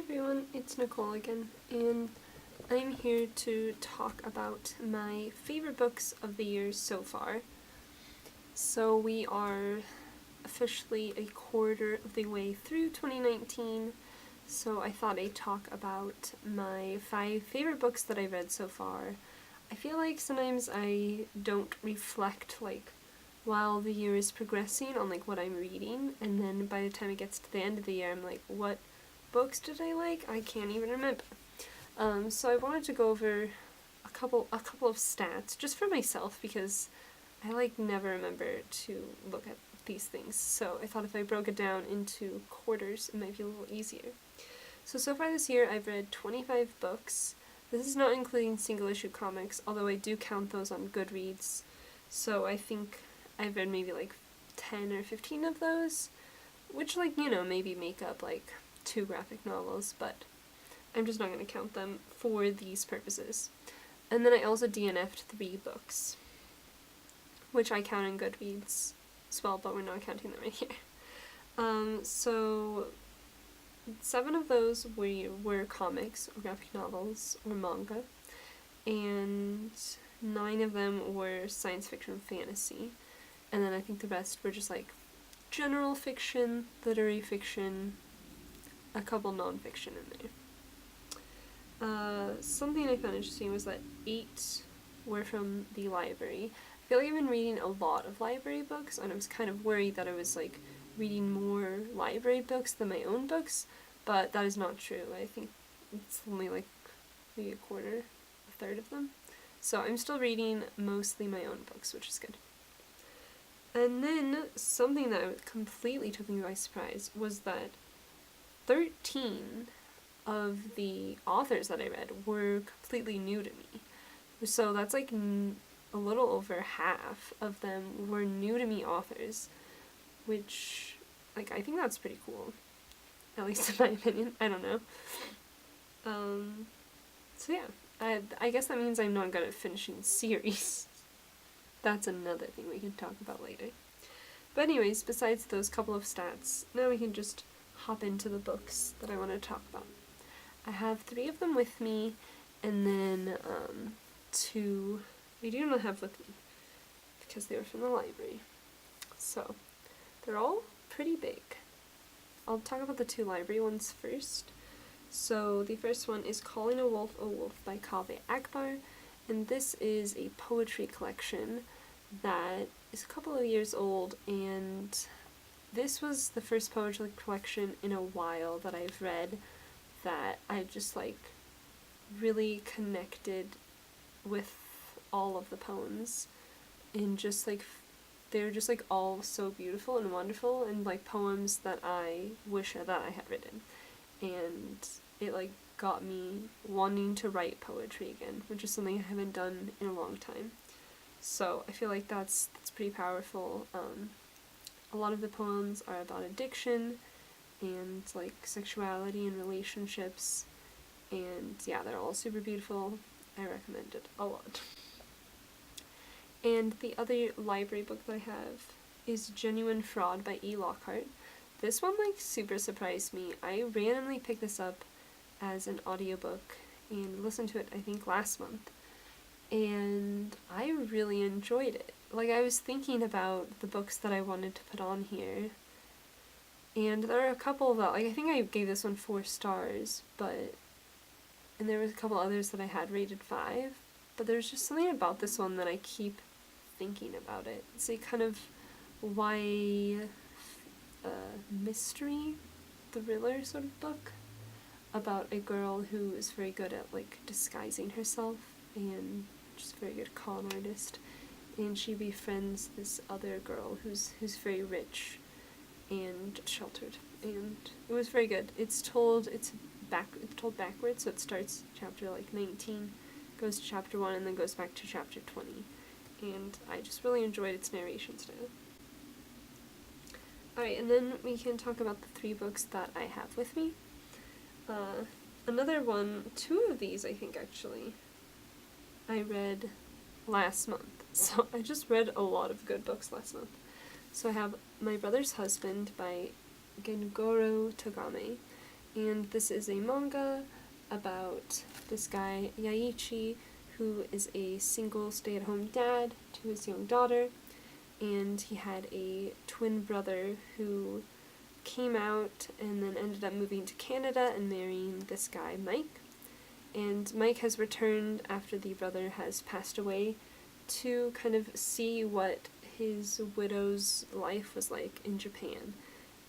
everyone, it's Nicole again, and I'm here to talk about my favorite books of the year so far. So we are officially a quarter of the way through 2019, so I thought I'd talk about my 5 favorite books that I've read so far. I feel like sometimes I don't reflect, while the year is progressing on, what I'm reading, and then by the time it gets to the end of the year, I'm like, what books did I like? I can't even remember. So I wanted to go over a couple of stats just for myself because I never remember to look at these things. So I thought if I broke it down into quarters, it might be a little easier. So far this year I've read 25 books. This is not including single issue comics, although I do count those on Goodreads. So I think I've read maybe 10 or 15 of those, which maybe make up 2 graphic novels, but I'm just not going to count them for these purposes. And then I also DNF'd 3 books, which I count in Goodreads as well, but we're not counting them right here. So 7 of those were comics or graphic novels or manga, and 9 of them were science fiction fantasy, and then I think the rest were just general fiction, literary fiction, a couple non-fiction in there. Something I found interesting was that 8 were from the library. I feel like I've been reading a lot of library books, and I was kind of worried that I was reading more library books than my own books, but that is not true. I think it's only maybe a quarter, a third of them. So I'm still reading mostly my own books, which is good. And then something that completely took me by surprise was that 13 of the authors that I read were completely new to me. So that's a little over half of them were new to me authors, which I think that's pretty cool, at least in my opinion. I don't know. So yeah, I guess that means I'm not good at finishing series. That's another thing we can talk about later. But anyways, besides those couple of stats, now we can just hop into the books that I want to talk about. I have 3 of them with me, and then 2 I do not have with me because they were from the library. So they're all pretty big. I'll talk about the 2 library ones first. So the first one is Calling a Wolf by Kaveh Akbar, and this is a poetry collection that is a couple of years old, and this was the first poetry collection in a while that I've read that I just really connected with all of the poems, and just they're just all so beautiful and wonderful, and poems that I wish that I had written, and it got me wanting to write poetry again, which is something I haven't done in a long time. So I feel like that's pretty powerful. A lot of the poems are about addiction and sexuality and relationships, and yeah, they're all super beautiful. I recommend it a lot. And the other library book that I have is Genuine Fraud by E. Lockhart. This one super surprised me. I randomly picked this up as an audiobook and listened to it I think last month, and I really enjoyed it. I was thinking about the books that I wanted to put on here, and there are a couple that I think I gave this one 4 stars, and there was a couple others that I had rated 5, but there's just something about this one that I keep thinking about it. It's a kind of YA mystery thriller sort of book about a girl who is very good at disguising herself and just a very good con artist, and she befriends this other girl who's very rich and sheltered, and it was very good. It's told backwards, so it starts chapter 19, goes to chapter 1, and then goes back to chapter 20, and I just really enjoyed its narration style. Alright, and then we can talk about the 3 books that I have with me. Another one, 2 of these I think actually, I read last month. So I just read a lot of good books last month. So I have My Brother's Husband by Gengoro Tagame, and this is a manga about this guy, Yaichi, who is a single stay-at-home dad to his young daughter, and he had a twin brother who came out and then ended up moving to Canada and marrying this guy, Mike. And Mike has returned after the brother has passed away to kind of see what his widow's life was like in Japan.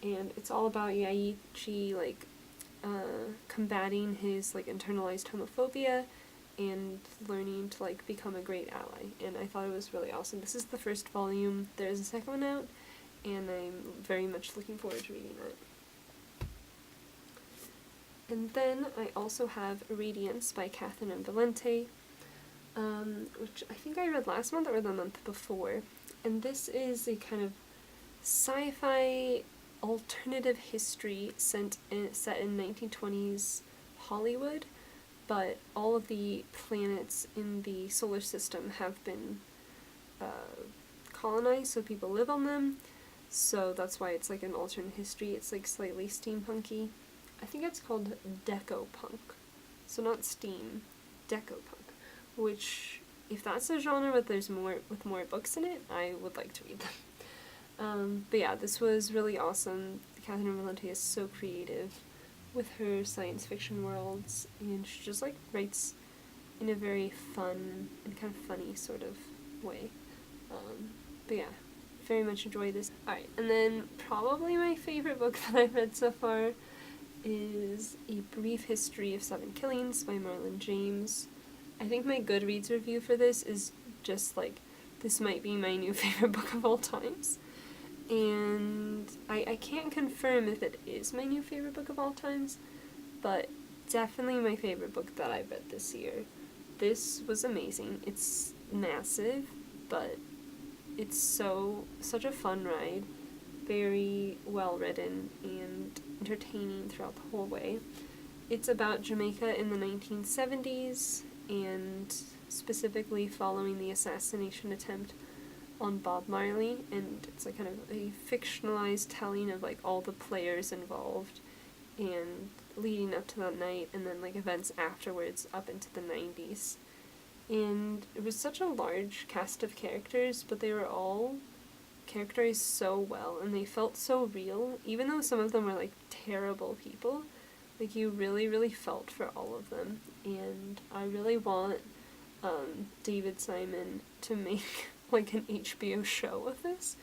And it's all about Yaichi, like, combating his, like, internalized homophobia and learning to, like, become a great ally. And I thought it was really awesome. This is the first volume. There's a second one out, and I'm very much looking forward to reading that. And then I also have Radiance by Catherine M. Valente, which I think I read last month or the month before. And this is a kind of sci-fi alternative history set in 1920s Hollywood, but all of the planets in the solar system have been colonized, so people live on them. So that's why it's like an alternate history. It's like slightly steampunky. I think it's called Decopunk. So not steam, Decopunk. Which, if that's a genre with more books in it, I would like to read them. But yeah, this was really awesome. Catherine Valente is so creative with her science fiction worlds, and she just like writes in a very fun and kind of funny sort of way. But yeah, very much enjoy this. Alright, and then probably my favorite book that I've read so far is A Brief History of Seven Killings by Marlon James. I think my Goodreads review for this is just like, this might be my new favorite book of all times. And I can't confirm if it is my new favorite book of all times, but definitely my favorite book that I've read this year. This was amazing. It's massive, but it's such a fun ride, very well written and entertaining throughout the whole way. It's about Jamaica in the 1970s, and specifically following the assassination attempt on Bob Marley, and it's like kind of a fictionalized telling of like all the players involved and leading up to that night, and then like events afterwards up into the 90s. And it was such a large cast of characters, but they were all characterized so well, and they felt so real, even though some of them were like terrible people. Like, you really, really felt for all of them, and I really want David Simon to make like an HBO show of this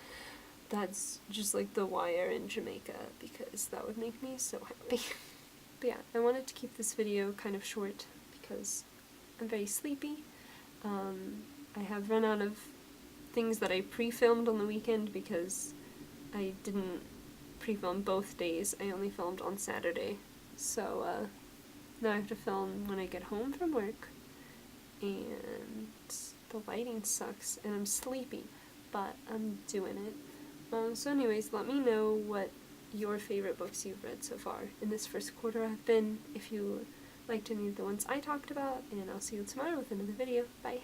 that's just like The Wire in Jamaica, because that would make me so happy. But yeah, I wanted to keep this video kind of short because I'm very sleepy. I have run out of things that I pre-filmed on the weekend because I didn't pre-film both days. I only filmed on Saturday. So now I have to film when I get home from work, and the lighting sucks and I'm sleepy, but I'm doing it. So anyways, let me know what your favorite books you've read so far in this first quarter have been, if you liked any of the ones I talked about, and I'll see you tomorrow with another video. Bye!